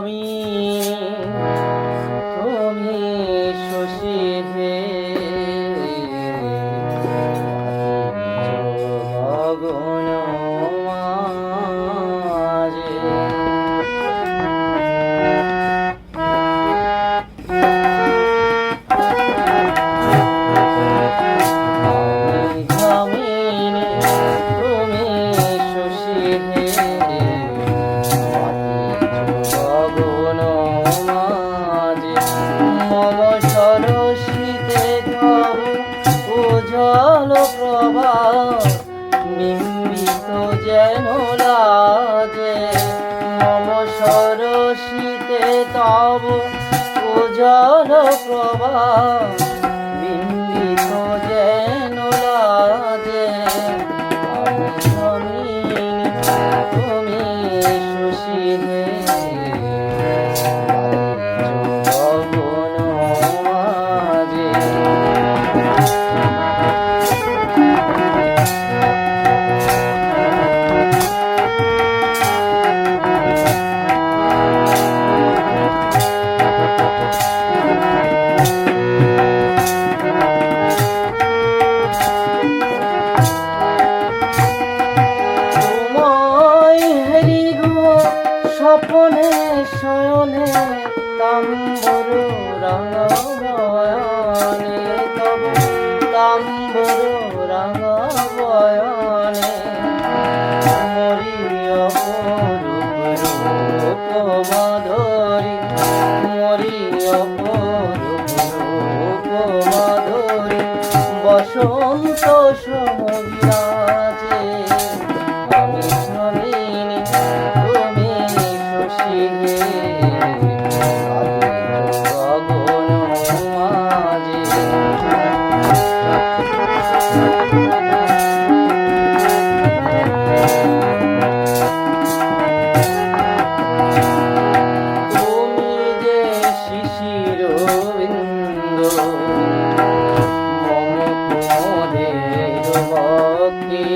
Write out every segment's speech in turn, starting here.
স্বামী তুমি শশী হে গগন মাঝে জল প্রবাহ নিম্বিত যেন লাজে মম সরসিতে তব জল প্রবাহ নিম্বিত যেন লাজে আমি স্বামী তুমি শশী হে স্বপনে শয়নে তাম্বর রঙবয়নে তব তাম্বর রঙবয়নে মরি অপরূপ রূপ মাধুরী মরি অপরূপ রূপ মাধুরী বসন্ত সমবিরাজে আমি স্বামিনী তুমি শশী হে গগন মাঝে তুমি যে শিশির বিন্দু মম কুমদের ভক্তি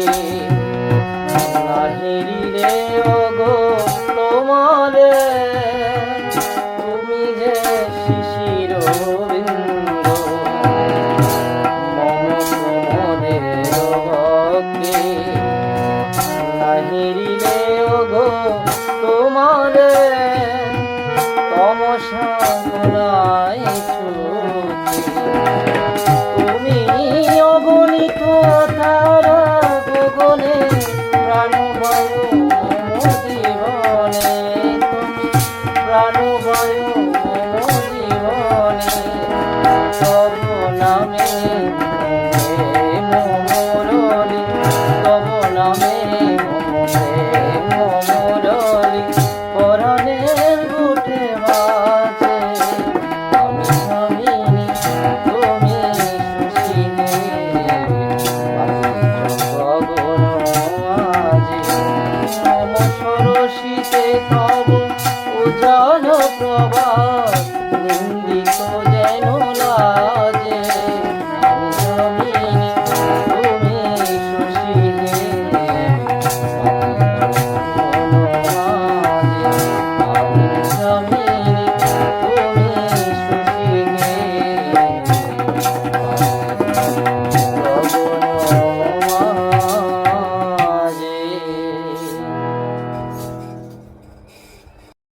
নাহিরে ওগো তোমারে তুমি যে শিশির বিন্দু মম কুমদের ভক্তি নাহিরে ওগো তোমারে তমসা গোলায় ছুটি তুমি অগণিত তারা গগনে প্রাণবায়ু মম জীবনে তুমি প্রাণবায়ু মম জীবনে তব নামে মুরলি তব নামে মুরলি পরাণের বুটে বাজে আমি স্বামিনী তুমি শশী হে গগন মাঝে মম সরসিতে তব উজ্জ্বল প্রভা